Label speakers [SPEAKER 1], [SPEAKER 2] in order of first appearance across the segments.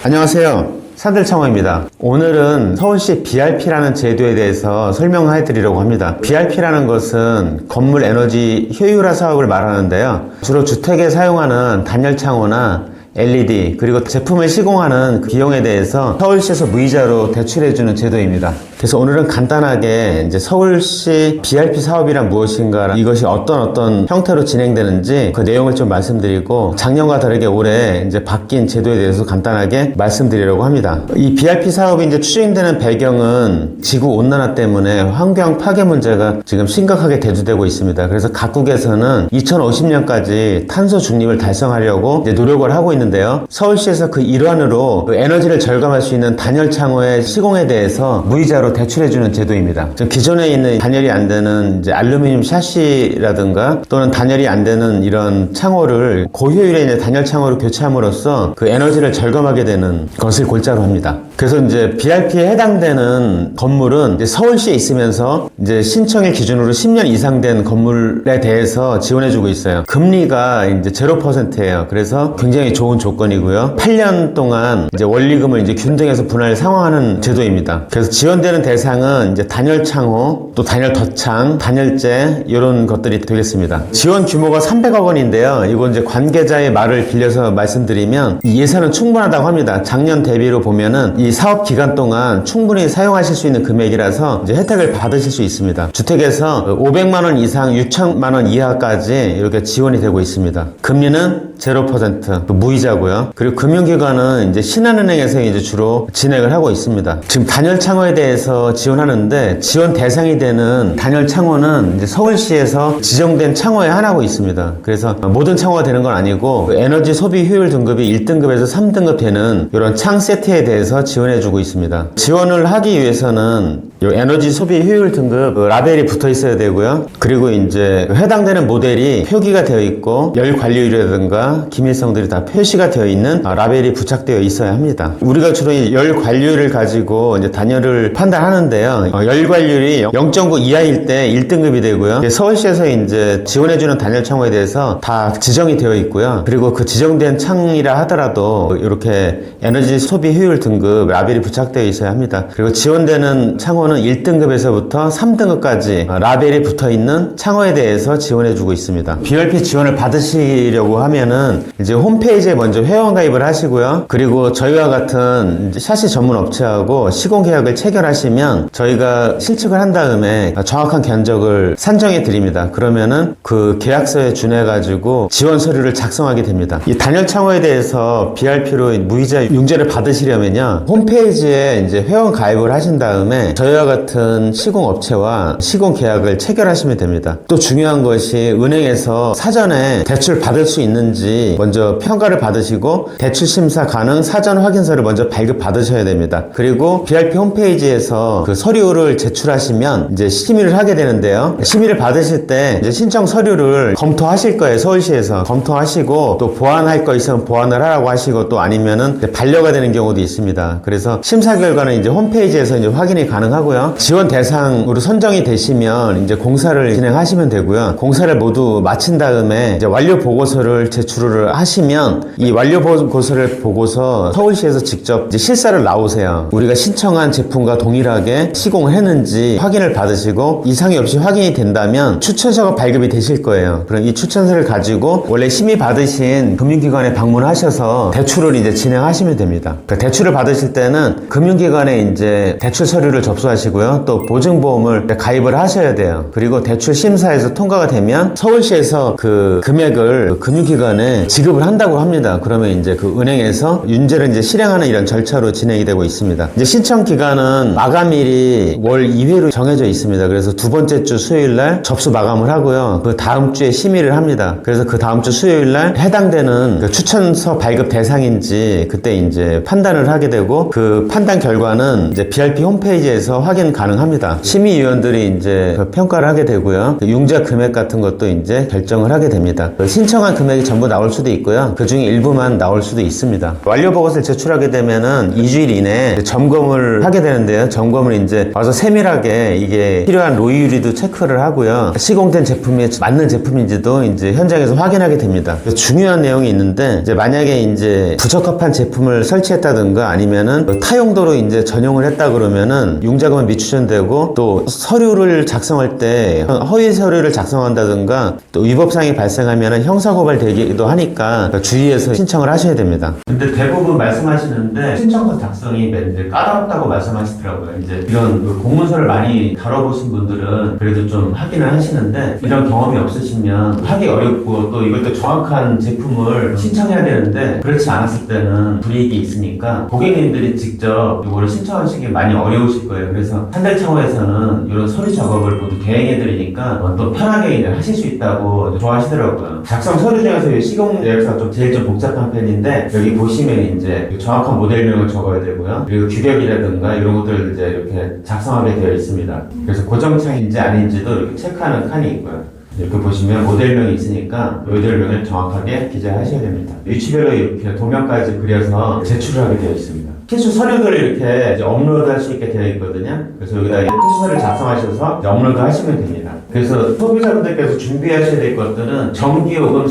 [SPEAKER 1] 안녕하세요. 산들창호입니다. 오늘은 서울시 BRP라는 제도에 대해서 설명해 드리려고 합니다. BRP라는 것은 건물 에너지 효율화 사업을 말하는데요. 주로 주택에 사용하는 단열창호나 LED 그리고 제품을 시공하는 비용에 대해서 서울시에서 무이자로 대출해주는 제도입니다. 그래서 오늘은 간단하게 이제 서울시 BRP 사업이란 무엇인가, 이것이 어떤 형태로 진행되는지 그 내용을 좀 말씀드리고, 작년과 다르게 올해 이제 바뀐 제도에 대해서 간단하게 말씀드리려고 합니다. 이 BRP 사업이 이제 추진되는 배경은 지구 온난화 때문에 환경 파괴 문제가 지금 심각하게 대두되고 있습니다. 그래서 각국에서는 2050년까지 탄소 중립을 달성하려고 이제 노력을 하고 있는데요. 서울시에서 그 일환으로 그 에너지를 절감할 수 있는 단열 창호의 시공에 대해서 무이자로 대출해주는 제도입니다. 기존에 있는 단열이 안 되는 이제 알루미늄 샤시라든가 또는 단열이 안 되는 이런 창호를 고효율의 이제 단열 창호로 교체함으로써 그 에너지를 절감하게 되는 것을 골자로 합니다. 그래서 이제 BRP에 해당되는 건물은 이제 서울시에 있으면서 이제 신청일 기준으로 10년 이상 된 건물에 대해서 지원해주고 있어요. 금리가 이제 0%예요. 그래서 굉장히 좋은 조건이고요. 8년 동안 이제 원리금을 이제 균등해서 분할 상환하는 제도입니다. 그래서 지원되는 대상은 이제 단열 창호, 또 단열 덧창, 단열재 이런 것들이 되겠습니다. 지원 규모가 300억 원인데요. 이거 이제 관계자의 말을 빌려서 말씀드리면 이 예산은 충분하다고 합니다. 작년 대비로 보면은 이 사업 기간 동안 충분히 사용하실 수 있는 금액이라서 이제 혜택을 받으실 수 있습니다. 주택에서 500만 원 이상 6천만 원 이하까지 이렇게 지원이 되고 있습니다. 금리는 0% 무이자고요. 그리고 금융기관은 이제 신한은행에서 이제 주로 진행을 하고 있습니다. 지금 단열 창호에 대해서 지원하는데 지원 대상이 되는 단열 창호는 이제 서울시에서 지정된 창호에 하나고 있습니다. 그래서 모든 창호가 되는 건 아니고 에너지 소비 효율 등급이 1등급에서 3등급 되는 이런 창 세트에 대해서 지원해주고 있습니다. 지원을 하기 위해서는 이 에너지 소비 효율 등급 라벨이 붙어 있어야 되고요. 그리고 이제 해당되는 모델이 표기가 되어 있고 열 관리율이라든가 기밀성들이 다 표시가 되어 있는 라벨이 부착되어 있어야 합니다. 우리가 주로 열 관리율을 가지고 이제 단열을 판단하는데요. 열 관리율이 0.9 이하일 때 1등급이 되고요. 서울시에서 이제 지원해주는 단열 창호에 대해서 다 지정이 되어 있고요. 그리고 그 지정된 창이라 하더라도 이렇게 에너지 소비 효율 등급 라벨이 부착되어 있어야 합니다. 그리고 지원되는 창호는 1등급에서부터 3등급까지 라벨이 붙어 있는 창호에 대해서 지원해주고 있습니다. BRP 지원을 받으시려고 하면은 이제 홈페이지에 먼저 회원 가입을 하시고요. 그리고 저희와 같은 샤시 전문 업체하고 시공 계약을 체결하시면 저희가 실측을 한 다음에 정확한 견적을 산정해 드립니다. 그러면은 그 계약서에 준해 가지고 지원 서류를 작성하게 됩니다. 이 단열 창호에 대해서 BRP로 무이자 융자를 받으시려면요, 홈페이지에 이제 회원 가입을 하신 다음에 저희와 같은 시공 업체와 시공 계약을 체결하시면 됩니다. 또 중요한 것이 은행에서 사전에 대출 받을 수 있는지 먼저 평가를 받으시고 대출 심사 가능 사전 확인서를 먼저 발급 받으셔야 됩니다. 그리고 BRP 홈페이지에서 그 서류를 제출하시면 이제 심의를 하게 되는데요. 심의를 받으실 때 이제 신청 서류를 검토하실 거예요. 서울시에서 검토하시고 또 보완할 거 있으면 보완을 하라고 하시고, 또 아니면은 반려가 되는 경우도 있습니다. 그래서 심사 결과는 이제 홈페이지에서 이제 확인이 가능하고요. 지원 대상으로 선정이 되시면 이제 공사를 진행하시면 되고요. 공사를 모두 마친 다음에 이제 완료 보고서를 제출을 하시면 이 완료 보고서를 보고서 서울시에서 직접 이제 실사를 나오세요. 우리가 신청한 제품과 동일하게 시공을 했는지 확인을 받으시고 이상이 없이 확인이 된다면 추천서가 발급이 되실 거예요. 그럼 이 추천서를 가지고 원래 심의 받으신 금융기관에 방문하셔서 대출을 이제 진행하시면 됩니다. 그러니까 대출을 받으실 때는 금융기관에 이제 대출 서류를 접수하시고요. 또 보증보험을 가입을 하셔야 돼요. 그리고 대출 심사에서 통과가 되면 서울시에서 그 금액을 금융기관에 지급을 한다고 합니다. 그러면 이제 그 은행에서 윤제를 이제 실행하는 이런 절차로 진행이 되고 있습니다. 이제 신청 기간은 마감일이 월 2회로 정해져 있습니다. 그래서 두 번째 주 수요일 날 접수 마감을 하고요. 그 다음 주에 심의를 합니다. 그래서 그 다음 주 수요일 날 해당되는 그 추천서 발급 대상인지 그때 이제 판단을 하게 되고, 그 판단 결과는 이제 BRP 홈페이지에서 확인 가능합니다. 심의위원들이 이제 그 평가를 하게 되고요. 그 융자 금액 같은 것도 이제 결정을 하게 됩니다. 그 신청한 금액이 전부 나올 수도 있고요. 그 중에 일부만 나올 수도 있습니다. 완료 보고서를 제출하게 되면은 2주일 이내에 점검을 하게 되는데요. 점검을 이제 와서 세밀하게 이게 필요한 로이유리도 체크를 하고요. 시공된 제품이 맞는 제품인지도 이제 현장에서 확인하게 됩니다. 중요한 내용이 있는데 이제 만약에 이제 부적합한 제품을 설치했다든가 아니면은 타용도로 이제 전용을 했다 그러면은 융자금은 미추천되고 또 서류를 작성할 때 허위 서류를 작성한다든가 또 위법사항이 발생하면은 형사고발 되기도 하니까 주의해서 신청을 하셔야 됩니다. 근데 대부분 말씀하시는데 신청서 작성이 이제 까다롭다고 말씀하시더라고요. 이제 이런 공문서를 많이 다뤄보신 분들은 그래도 좀 하기는 하시는데 이런 경험이 없으시면 하기 어렵고 또 이것도 정확한 제품을 신청해야 되는데 그렇지 않았을 때는 불이익이 있으니까 고객님들이 직접 이거를 신청하시기 많이 어려우실 거예요. 그래서 산들창호에서는 이런 서류 작업을 모두 대행해드리니까 또 편하게 이제 하실 수 있다고 좋아하시더라고요. 작성 서류 중에서 시공 계획서가 제일 좀 복잡한 편인데 여기 보시면 이제 정확한 모델명을 적어야 되고요. 그리고 규격이라든가 이런 것들을 이제 이렇게 작성하게 되어 있습니다. 그래서 고정창인지 아닌지도 이렇게 체크하는 칸이 있고요. 이렇게 보시면 모델명이 있으니까 모델명을 정확하게 기재하셔야 됩니다. 위치별로 이렇게 도면까지 그려서 제출을 하게 되어 있습니다. 필수 서류들을 이렇게 이제 업로드 할 수 있게 되어 있거든요. 그래서 여기다 필수 서류를 작성하셔서 이제 업로드 하시면 됩니다. 그래서 소비자분들께서 준비하셔야 될 것들은 전기요금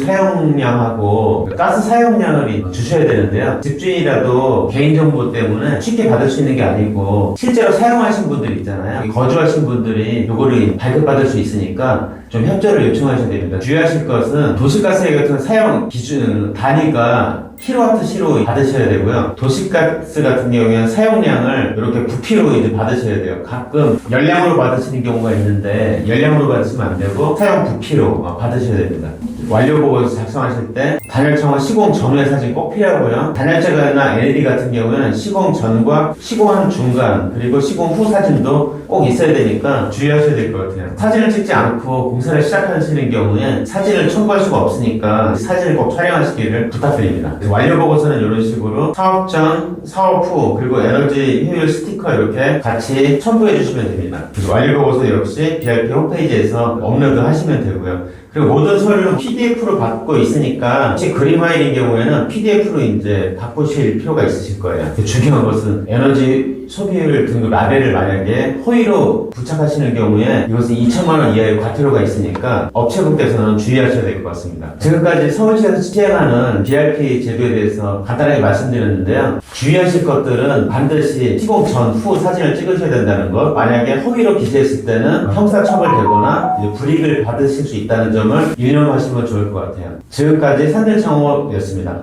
[SPEAKER 1] 사용량하고 가스 사용량을 주셔야 되는데요. 집주인이라도 개인정보 때문에 쉽게 받을 수 있는 게 아니고 실제로 사용하신 분들 있잖아요. 거주하신 분들이 이거를 발급받을 수 있으니까 좀 협조를 요청하셔야 됩니다. 주의하실 것은 도시가스 같은 사용 기준 단위가 킬로와트/시로 받으셔야 되고요. 도시가스 같은 경우에는 사용량을 이렇게 부피로 이제 받으셔야 돼요. 가끔 열량으로 받으시는 경우가 있는데 열량으로 받으시면 안 되고 사용 부피로 받으셔야 됩니다. 완료 보고서 작성하실 때 단열창호 시공 전후의 사진 꼭 필요하고요. 단열재나 LED 같은 경우에는 시공 전과 시공하는 중간 그리고 시공 후 사진도 꼭 있어야 되니까 주의하셔야 될 것 같아요. 사진을 찍지 않고 공사를 시작하시는 경우에 사진을 첨부할 수가 없으니까 사진을 꼭 촬영하시기를 부탁드립니다. 완료 보고서는 이런 식으로 사업 전, 사업 후 그리고 에너지 효율 스티커 이렇게 같이 첨부해 주시면 됩니다. 그래서 완료 보고서 역시 BRP 홈페이지에서 업로드 하시면 되고요. 그리고 모든 서류는 PDF로 받고 있으니까 혹시 그림 파일인 경우에는 PDF로 이제 바꾸실 필요가 있으실 거예요. 중요한 것은 에너지 소비율 등급 라벨을 만약에 허위로 부착하시는 경우에 이것은 2천만 원 이하의 과태료가 있으니까 업체분께서는 주의하셔야 될 것 같습니다. 지금까지 서울시에서 시행하는 BRP 제도에 대해서 간단하게 말씀드렸는데요. 주의하실 것들은 반드시 시공 전, 후 사진을 찍으셔야 된다는 것, 만약에 허위로 기재했을 때는 형사처벌되거나 불이익을 받으실 수 있다는 점을 유념하시면 좋을 것 같아요. 지금까지 산들창호였습니다.